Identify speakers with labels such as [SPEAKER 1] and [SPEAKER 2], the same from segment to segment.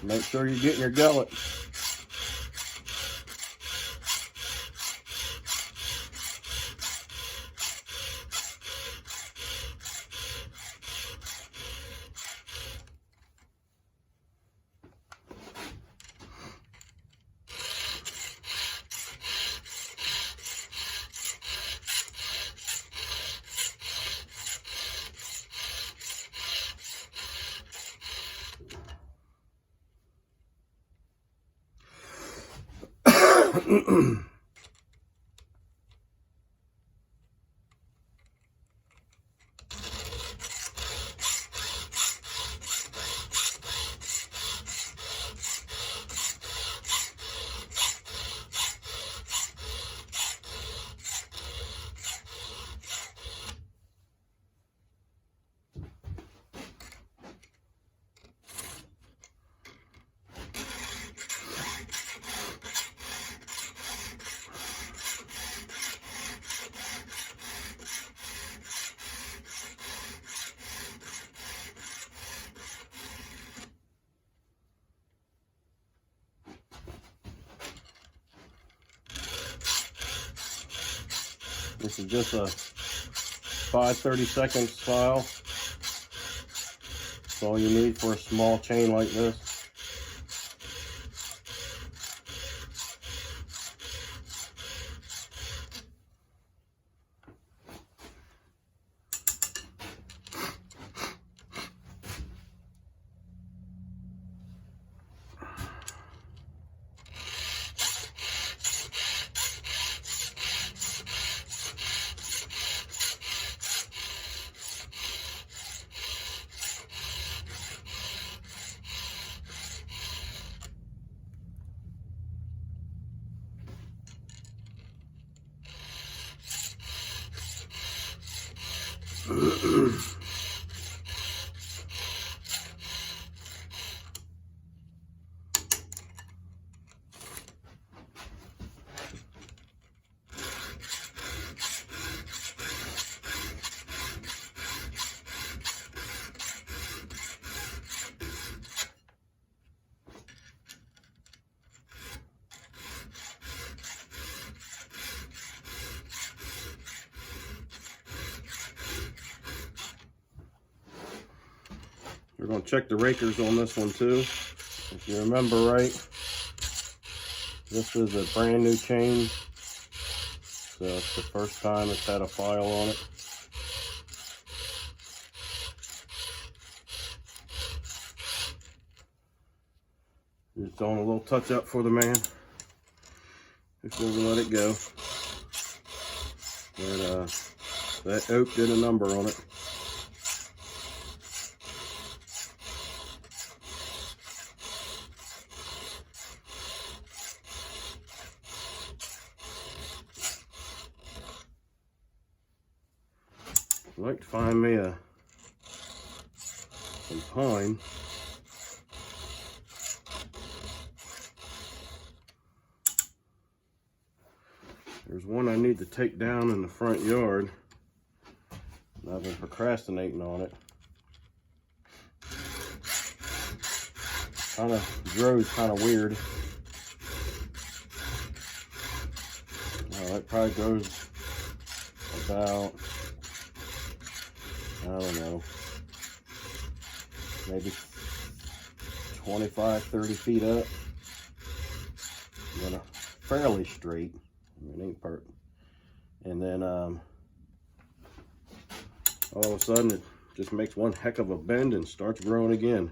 [SPEAKER 1] Make sure you're getting your gullet. This is just a 5/32 file. That's all you need for a small chain like this. We're going to check the rakers on this one too. If you remember right, this is a brand new chain, so it's the first time it's had a file on it. Just doing a little touch up for the man before we let it go. But that oak did a number on it. I'd like to find me some pine. There's one I need to take down in the front yard, and I've been procrastinating on it. Grows kind of weird. It probably grows about, I don't know, maybe 25, 30 feet up. And then fairly straight. It ain't perfect. And then all of a sudden it just makes one heck of a bend and starts growing again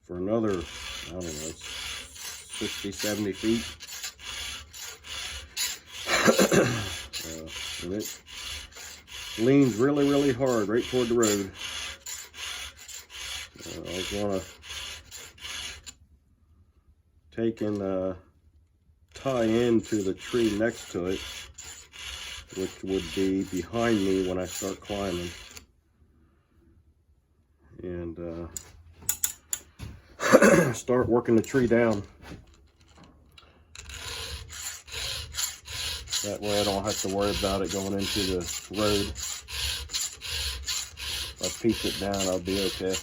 [SPEAKER 1] for another, I don't know, 60, 70 feet. And it leans really, really hard right toward the road. I was going to take and tie into the tree next to it, which would be behind me when I start climbing, and start working the tree down. That way I don't have to worry about it going into the road. If I piece it down, I'll be okay.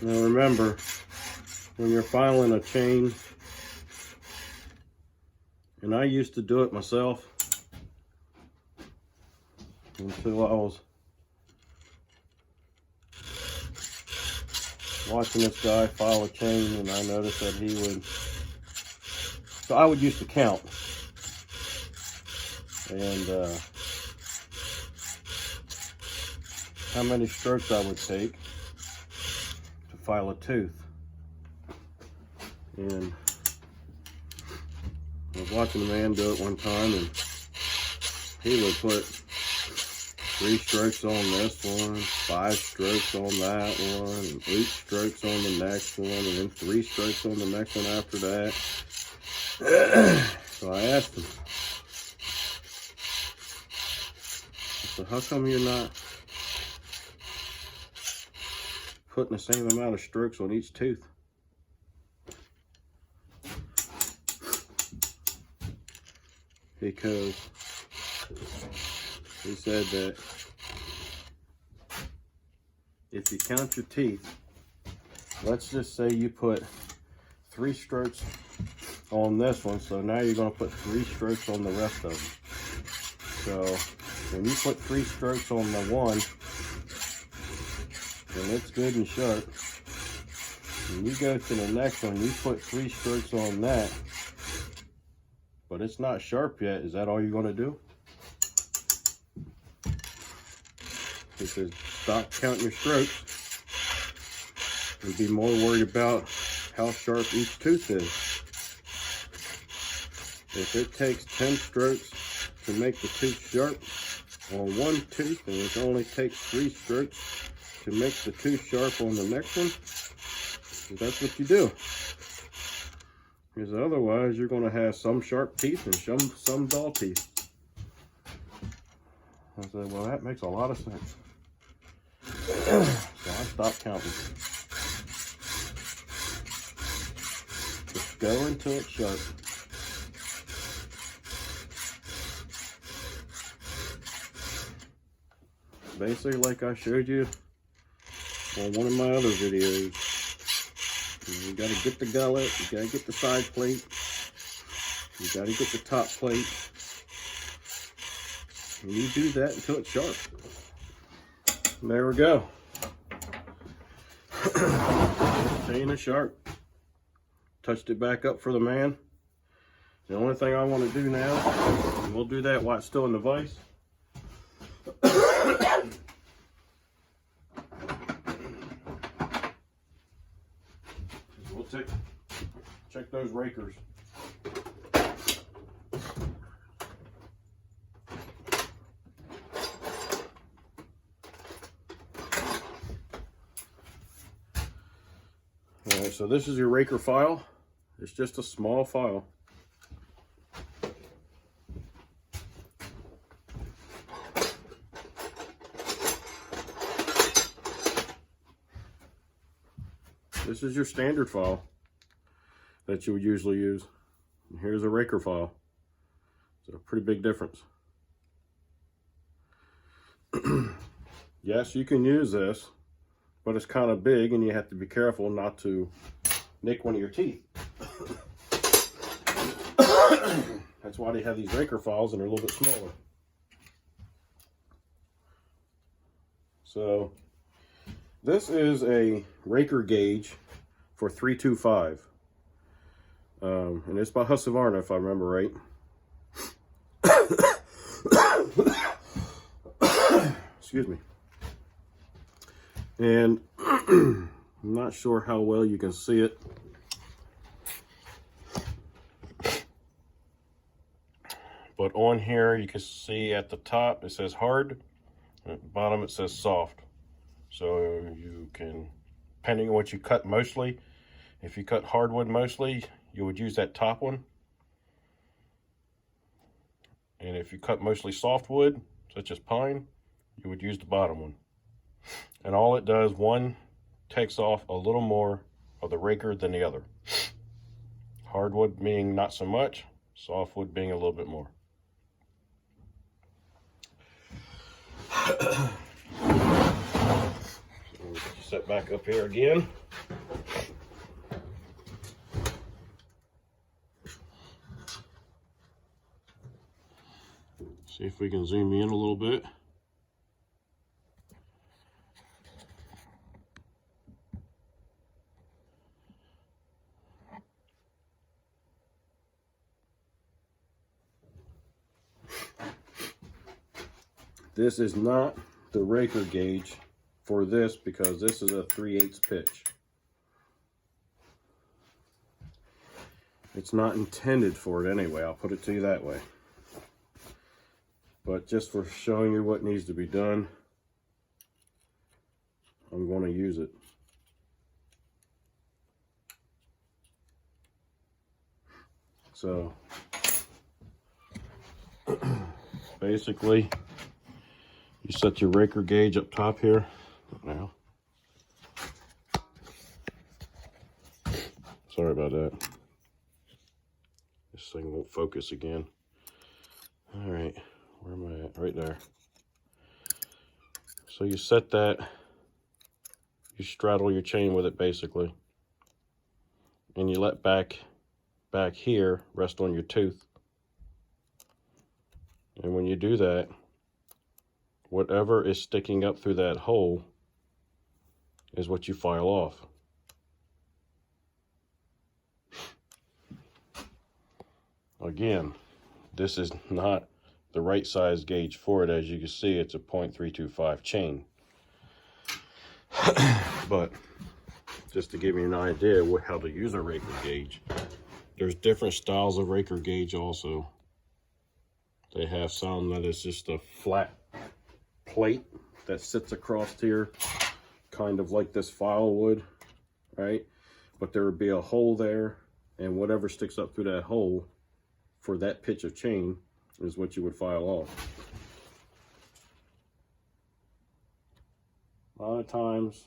[SPEAKER 1] Now remember, when you're filing a chain, and I used to do it myself until I was watching this guy file a chain, and I noticed that he would, so I would used to count, and how many strokes I would take to file a tooth. And I was watching a man do it one time, and he would put 3 strokes on this one, 5 strokes on that one, and 8 strokes on the next one, and then 3 strokes on the next one after that. So I asked him, I said, how come you're not putting the same amount of strokes on each tooth? Because he said that if you count your teeth, let's just say you put 3 strokes on this one, so now you're going to put 3 strokes on the rest of them. So when you put 3 strokes on the one, and it's good and sharp, and you go to the next one, you put 3 strokes on that, but it's not sharp yet, is that all you're going to do? He says, stop counting your strokes and be more worried about how sharp each tooth is. If it takes 10 strokes to make the tooth sharp on one tooth, and it only takes 3 strokes to make the tooth sharp on the next one, that's what you do. Because otherwise you're going to have some sharp teeth and some dull teeth. I said, well, that makes a lot of sense. So I stopped counting. Just go until it's sharp. Basically like I showed you on one of my other videos. You gotta get the gullet, you gotta get the side plate, you gotta get the top plate, and you do that until it's sharp. There we go. Chain is sharp. Touched it back up for the man. The only thing I want to do now, and we'll do that while it's still in the vise. We'll check those rakers. Alright, so this is your Raker file. It's just a small file. This is your standard file that you would usually use. And here's a Raker file. It's a pretty big difference. Yes, you can use this, but it's kind of big and you have to be careful not to nick one of your teeth. That's why they have these Raker files and they're a little bit smaller. So this is a Raker gauge for 325. And it's by Husqvarna, if I remember right. Excuse me. And I'm not sure how well you can see it. But on here you can see at the top it says hard, and at the bottom it says soft. So you can, depending on what you cut mostly, if you cut hardwood mostly, you would use that top one. And if you cut mostly softwood, such as pine, you would use the bottom one. And all it does, one takes off a little more of the Raker than the other. Hardwood being not so much, softwood being a little bit more. set back up here again. See if we can zoom in a little bit. This is not the Raker gauge for this because this is a 3/8 pitch. It's not intended for it anyway, I'll put it to you that way. But just for showing you what needs to be done, I'm going to use it. So basically, you set your Raker gauge up top here. Now, sorry about that. This thing won't focus again. All right, where am I at? Right there. So you set that, you straddle your chain with it basically, and you let back here rest on your tooth. And when you do that, whatever is sticking up through that hole is what you file off. Again, this is not the right size gauge for it. As you can see, it's a 0.325 chain. But just to give you an idea how to use a Raker gauge, there's different styles of Raker gauge also. They have some that is just a flat plate that sits across here, kind of like this file would, right? But there would be a hole there, and whatever sticks up through that hole for that pitch of chain is what you would file off. A lot of times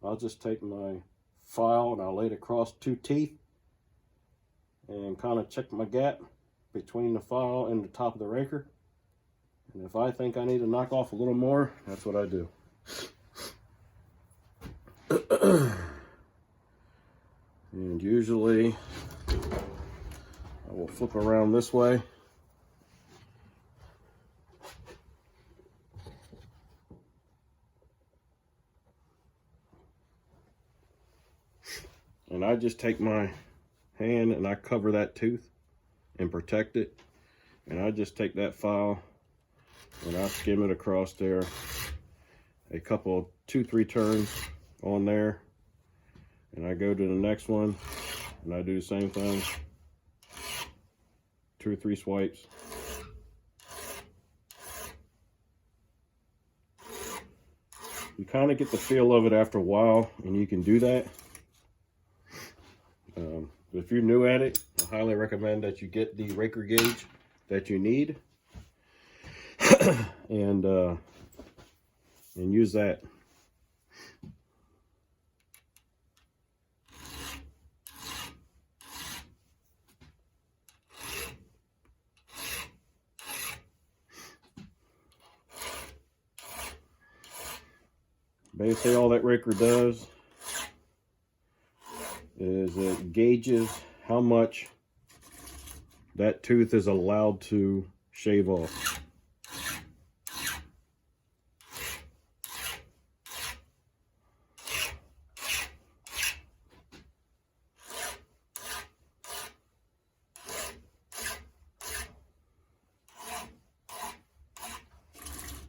[SPEAKER 1] I'll just take my file and I'll lay it across two teeth and kind of check my gap between the file and the top of the Raker. And if I think I need to knock off a little more, that's what I do. And usually I will flip around this way. And I just take my hand and I cover that tooth and protect it. And I just take that file and I skim it across there a couple, 2-3 turns on there. And I go to the next one and I do the same thing. 2 or 3 swipes. You kind of get the feel of it after a while, and you can do that. If you're new at it, I highly recommend that you get the Raker gauge that you need and use that. Basically, all that Raker does is it gauges how much that tooth is allowed to shave off.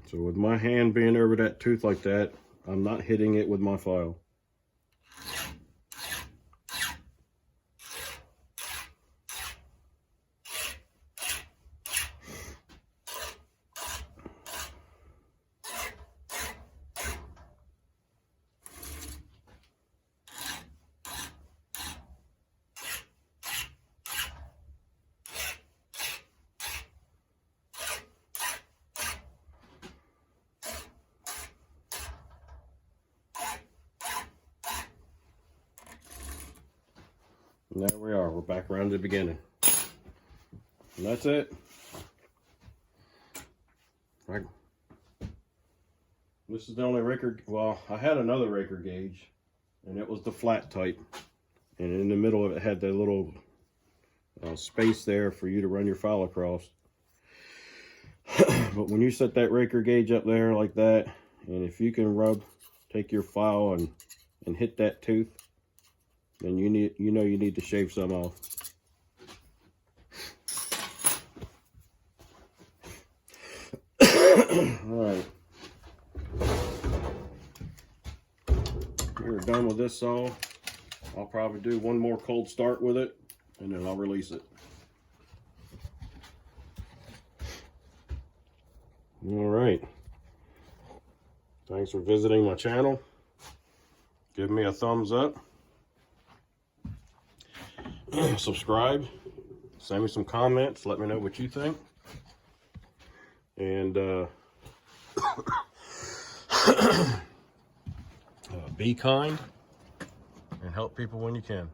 [SPEAKER 1] So with my hand being over that tooth like that, I'm not hitting it with my file. And there we are, we're back around to the beginning. And that's it. Right. This is the only Raker, well, I had another Raker gauge, and it was the flat type. And in the middle of it had that little space there for you to run your file across. But when you set that Raker gauge up there like that, and if you can take your file and hit that tooth, then you need to shave some off. Alright. We're done with this saw. I'll probably do one more cold start with it, and then I'll release it. Alright. Thanks for visiting my channel. Give me a thumbs up. Subscribe. Send me some comments. Let me know what you think. And be kind and help people when you can.